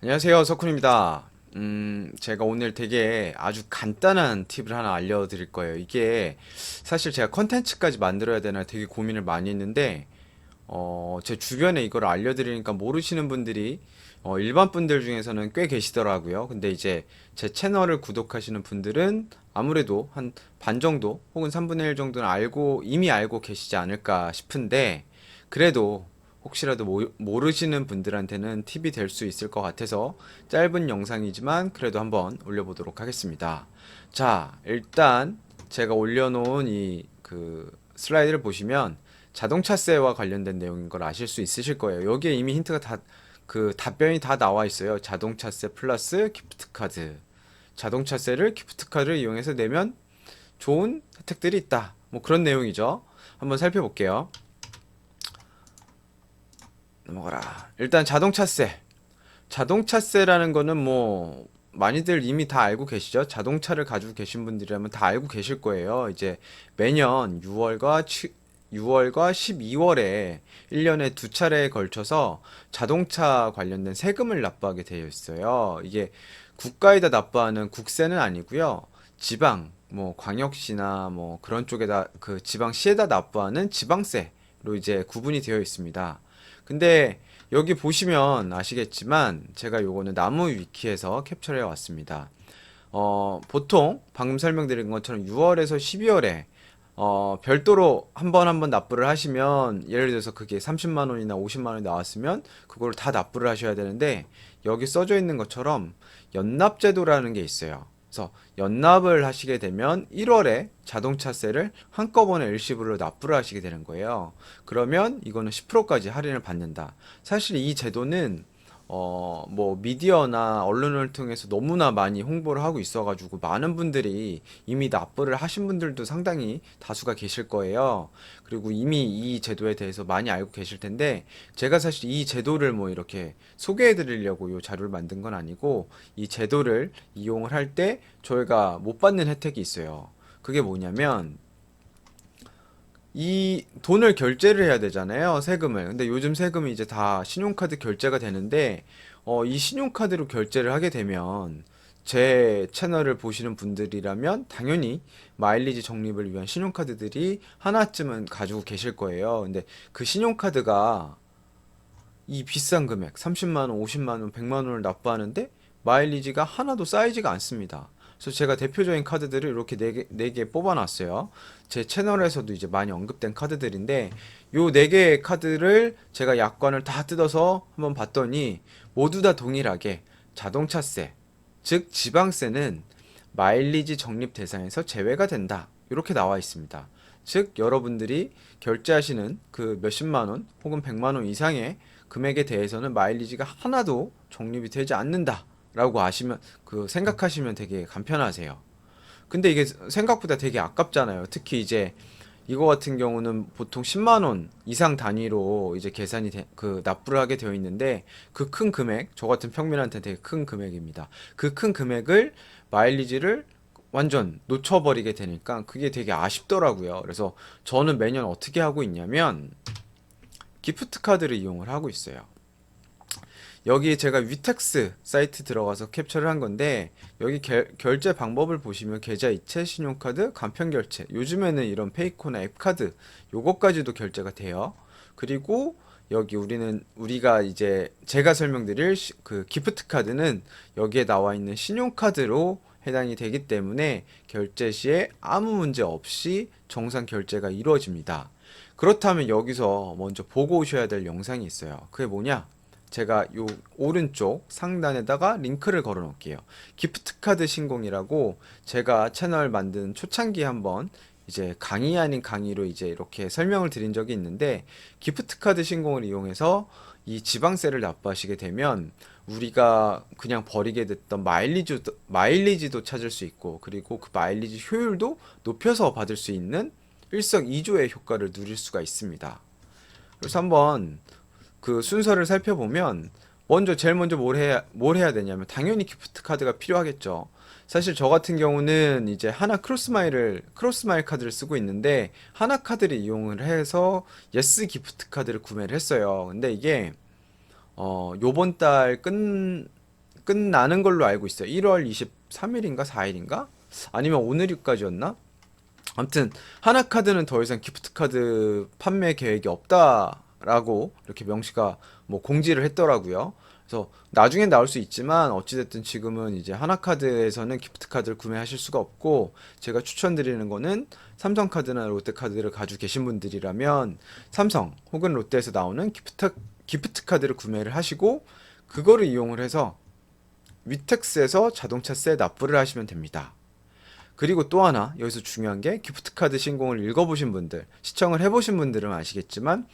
안녕하세요, 석훈입니다. 제가 오늘 되게 아주 간단한 팁을 하나 알려드릴 거예요. 이게 사실 제가 컨텐츠까지 만들어야 되나 되게 고민을 많이 했는데, 제 주변에 이걸 알려드리니까 모르시는 분들이 일반 분들 중에서는 꽤 계시더라고요. 근데 이제 제 채널을 구독하시는 분들은 아무래도 한 반 정도 혹은 3분의 1 정도는 이미 알고 계시지 않을까 싶은데, 그래도 혹시라도 모르시는 분들한테는 팁이 될 수 있을 것 같아서 짧은 영상이지만 그래도 한번 올려보도록 하겠습니다. 자, 일단 제가 올려놓은 이 슬라이드를 보시면 자동차세와 관련된 내용인 걸 아실 수 있으실 거예요. 여기에 이미 힌트가 답변이 다 나와 있어요. 자동차세 플러스 기프트카드. 자동차세를 기프트카드를 이용해서 내면 좋은 혜택들이 있다. 뭐 그런 내용이죠. 한번 살펴볼게요. 넘어가라. 일단 자동차세. 자동차세라는 거는 뭐 많이들 이미 다 알고 계시죠? 자동차를 가지고 계신 분들이라면 다 알고 계실 거예요. 이제 매년 6월과 12월에 1년에 두 차례에 걸쳐서 자동차 관련된 세금을 납부하게 되어 있어요. 이게 국가에다 납부하는 국세는 아니고요. 지방, 뭐 광역시나 뭐 그런 쪽에다 지방시에다 납부하는 지방세로 이제 구분이 되어 있습니다. 근데 여기 보시면 아시겠지만 제가 요거는 나무 위키에서 캡처해 왔습니다. 보통 방금 설명드린 것처럼 6월에서 12월에 별도로 한 번 납부를 하시면 예를 들어서 그게 30만 원이나 50만 원이 나왔으면 그걸 다 납부를 하셔야 되는데 여기 써져 있는 것처럼 연납제도라는 게 있어요. 그래서 연납을 하시게 되면 1월에 자동차세를 한꺼번에 일시불로 납부를 하시게 되는 거예요. 그러면 이거는 10%까지 할인을 받는다. 사실 이 제도는 뭐 미디어나 언론을 통해서 너무나 많이 홍보를 하고 있어가지고 많은 분들이 이미 납부를 하신 분들도 상당히 다수가 계실 거예요. 그리고 이미 이 제도에 대해서 많이 알고 계실 텐데 제가 사실 이 제도를 뭐 이렇게 소개해 드리려고 이 자료를 만든 건 아니고 이 제도를 이용을 할 때 저희가 못 받는 혜택이 있어요. 그게 뭐냐면 이 돈을 결제를 해야 되잖아요. 세금을. 근데 요즘 세금이 이제 다 신용카드 결제가 되는데, 이 신용카드로 결제를 하게 되면, 제 채널을 보시는 분들이라면 당연히 마일리지 적립을 위한 신용카드들이 하나쯤은 가지고 계실 거예요. 근데 그 신용카드가 이 비싼 금액, 30만 원, 50만 원, 100만 원을 납부하는데 마일리지가 하나도 쌓이지가 않습니다. 그래서 제가 대표적인 카드들을 이렇게 네 개 뽑아놨어요. 제 채널에서도 이제 많이 언급된 카드들인데 요 네 개의 카드를 제가 약관을 다 뜯어서 한번 봤더니 모두 다 동일하게 자동차세, 즉 지방세는 마일리지 적립 대상에서 제외가 된다. 이렇게 나와 있습니다. 즉 여러분들이 결제하시는 그 몇십만 원 혹은 100만 원 이상의 금액에 대해서는 마일리지가 하나도 적립이 되지 않는다라고 생각하시면 되게 간편하세요. 근데 이게 생각보다 되게 아깝잖아요. 특히 이제 이거 같은 경우는 보통 10만 원 이상 단위로 이제 납부를 하게 되어 있는데 그 큰 금액, 저 같은 평민한테 되게 큰 금액입니다. 그 큰 금액을 마일리지를 완전 놓쳐버리게 되니까 그게 되게 아쉽더라고요. 그래서 저는 매년 어떻게 하고 있냐면 기프트 카드를 이용을 하고 있어요. 여기 제가 위텍스 사이트 들어가서 캡처를 한 건데 여기 결제 방법을 보시면 계좌 이체, 신용카드, 간편 결제. 요즘에는 이런 페이코나 앱카드 요것까지도 결제가 돼요. 그리고 여기 우리가 이제 제가 설명드릴 그 기프트 카드는 여기에 나와 있는 신용카드로 해당이 되기 때문에 결제 시에 아무 문제 없이 정상 결제가 이루어집니다. 그렇다면 여기서 먼저 보고 오셔야 될 영상이 있어요. 그게 뭐냐? 제가 요 오른쪽 상단에다가 링크를 걸어 놓을게요. 기프트카드 신공이라고 제가 채널 만든 초창기에 한번 이제 강의 아닌 강의로 이제 이렇게 설명을 드린 적이 있는데 기프트카드 신공을 이용해서 이 지방세를 납부하시게 되면 우리가 그냥 버리게 됐던 마일리지도 찾을 수 있고 그리고 그 마일리지 효율도 높여서 받을 수 있는 일석이조의 효과를 누릴 수가 있습니다. 그래서 한번 그 순서를 살펴보면 제일 먼저 뭘 해야 되냐면 당연히 기프트 카드가 필요하겠죠. 사실 저 같은 경우는 이제 하나 크로스마일 카드를 쓰고 있는데 하나 카드를 이용을 해서 예스 기프트 카드를 구매를 했어요. 근데 이게 요번 달 끝나는 걸로 알고 있어요. 1월 23일인가 4일인가? 아니면 오늘까지였나? 아무튼 하나카드는 더 이상 기프트카드 판매 계획이 없다라고 이렇게 명시가 뭐 공지를 했더라고요. 그래서 나중엔 나올 수 있지만 어찌됐든 지금은 이제 하나카드에서는 기프트카드를 구매하실 수가 없고, 제가 추천드리는 거는 삼성카드나 롯데카드를 가지고 계신 분들이라면 삼성 혹은 롯데에서 나오는 기프트카드를 구매를 하시고 그거를 이용을 해서 위택스에서 자동차세 납부를 하시면 됩니다. 그리고 또 하나 여기서 중요한 게, 기프트카드 신공을 읽어보신 분들, 시청을 해보신 분들은 아시겠지만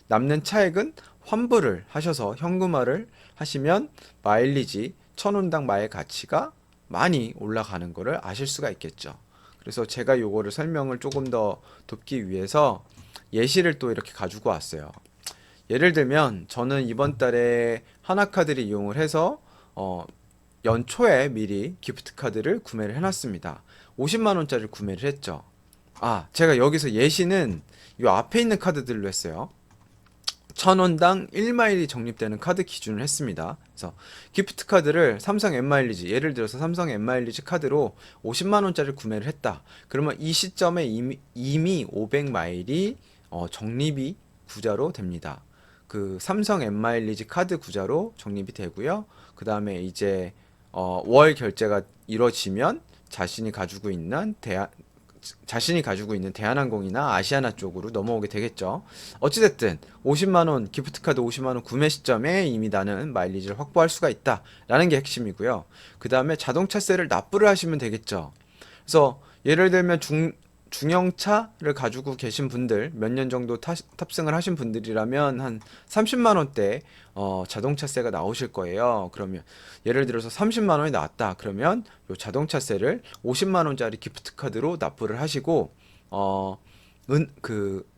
남는 차액은 환불을 하셔서 현금화를 하시면 마일리지 1,000원당 마일 가치가 많이 올라가는 거를 아실 수가 있겠죠. 그래서 제가 요거를 설명을 조금 더 돕기 위해서 예시를 또 이렇게 가지고 왔어요. 예를 들면 저는 이번 달에 하나카드를 이용을 해서 연초에 미리 기프트카드를 구매를 해놨습니다. 50만원짜리를 구매를 했죠. 제가 여기서 예시는 요 앞에 있는 카드들로 했어요. 1,000원당 1마일이 적립되는 카드 기준을 했습니다. 그래서 기프트 카드를 삼성 N마일리지, 예를 들어서 삼성 N마일리지 카드로 50만원짜리를 구매를 했다. 그러면 이 시점에 이미 500마일이 적립이 구자로 됩니다. 그 삼성 N마일리지 카드 구자로 적립이 되고요. 그 다음에 이제 월 결제가 이루어지면 자신이 가지고 있는 대한항공이나 아시아나 쪽으로 넘어오게 되겠죠. 어찌됐든 50만원, 기프트카드 50만원 구매 시점에 이미 나는 마일리지를 확보할 수가 있다라는 게 핵심이고요. 그 다음에 자동차세를 납부를 하시면 되겠죠. 그래서 예를 들면 중형차를 가지고 계신 분들, 몇 년 정도 탑승을 하신 분들이라면 한 30만원대 자동차세가 나오실 거예요. 그러면 예를 들어서 30만원이 나왔다. 그러면 요 자동차세를 50만원짜리 기프트카드로 납부를 하시고 그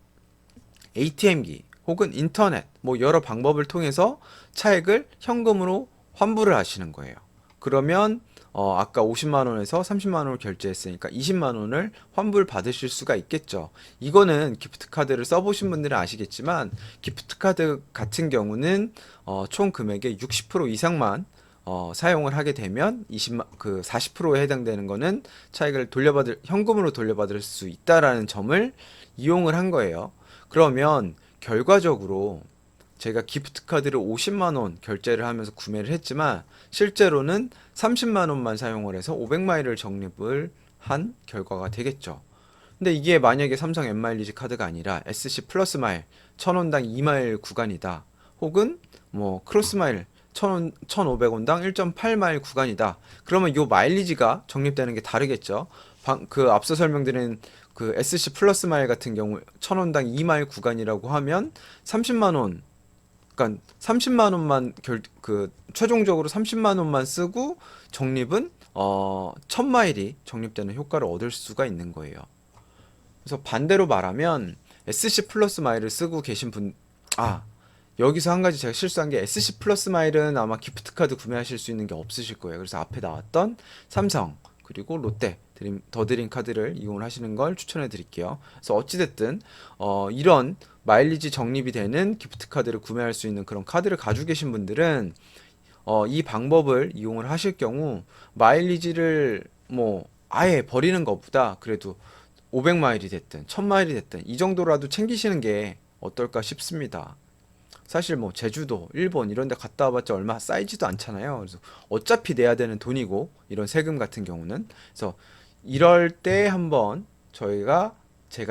ATM기 혹은 인터넷 뭐 여러 방법을 통해서 차액을 현금으로 환불을 하시는 거예요. 그러면 아까 50만원에서 30만원을 결제했으니까 20만원을 환불 받으실 수가 있겠죠. 이거는 기프트카드를 써보신 분들은 아시겠지만, 기프트카드 같은 경우는 총 금액의 60% 이상만 사용을 하게 되면 40%에 해당되는 거는 차익을 현금으로 돌려받을 수 있다라는 점을 이용을 한 거예요. 그러면 결과적으로 제가 기프트카드를 50만원 결제를 하면서 구매를 했지만 실제로는 30만원만 사용을 해서 500마일을 적립을 한 결과가 되겠죠. 근데 이게 만약에 삼성 N마일리지 카드가 아니라 SC 플러스 마일 1,000원당 2마일 구간이다, 혹은 뭐 크로스 마일 1,500원당 1.8마일 구간이다, 그러면 요 마일리지가 적립되는 게 다르겠죠. 그 앞서 설명드린 그 SC 플러스 마일 같은 경우 1,000원당 2마일 구간이라고 하면 30만원, 그러니까 30만 원만 최종적으로 30만 원만 쓰고 적립은 1,000마일이 적립되는 효과를 얻을 수가 있는 거예요. 그래서 반대로 말하면 SC 플러스 마일을 쓰고 계신 여기서 한 가지 제가 실수한 게, SC 플러스 마일은 아마 기프트카드 구매하실 수 있는 게 없으실 거예요. 그래서 앞에 나왔던 삼성 그리고 롯데 더드림 카드를 이용을 하시는 걸 추천해 드릴게요. 그래서 어찌됐든 이런 마일리지 적립이 되는 기프트카드를 구매할 수 있는 그런 카드를 가지고 계신 분들은 이 방법을 이용을 하실 경우 마일리지를 뭐 아예 버리는 것보다 그래도 500마일이 됐든 1000마일이 됐든 이 정도라도 챙기시는 게 어떨까 싶습니다. 사실 뭐 제주도, 일본 이런 데 갔다 와봤자 얼마 쌓이지도 않잖아요. 그래서 어차피 내야 되는 돈이고, 이런 세금 같은 경우는. 그래서 이럴 때 한번 제가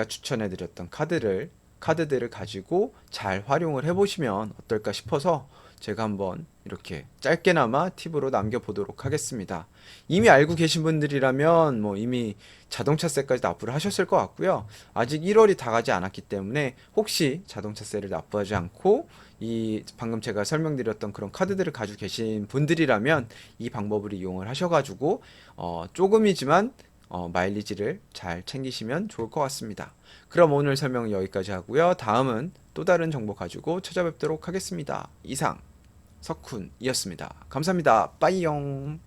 추천해드렸던 카드들을 가지고 잘 활용을 해보시면 어떨까 싶어서 제가 한번 이렇게 짧게나마 팁으로 남겨보도록 하겠습니다. 이미 알고 계신 분들이라면 뭐 이미 자동차세까지 납부를 하셨을 것 같고요. 아직 1월이 다 가지 않았기 때문에 혹시 자동차세를 납부하지 않고 방금 제가 설명드렸던 그런 카드들을 가지고 계신 분들이라면 이 방법을 이용을 하셔가지고 조금이지만 마일리지를 잘 챙기시면 좋을 것 같습니다. 그럼 오늘 설명은 여기까지 하고요. 다음은 또 다른 정보 가지고 찾아뵙도록 하겠습니다. 이상 석훈이었습니다. 감사합니다. 빠이용.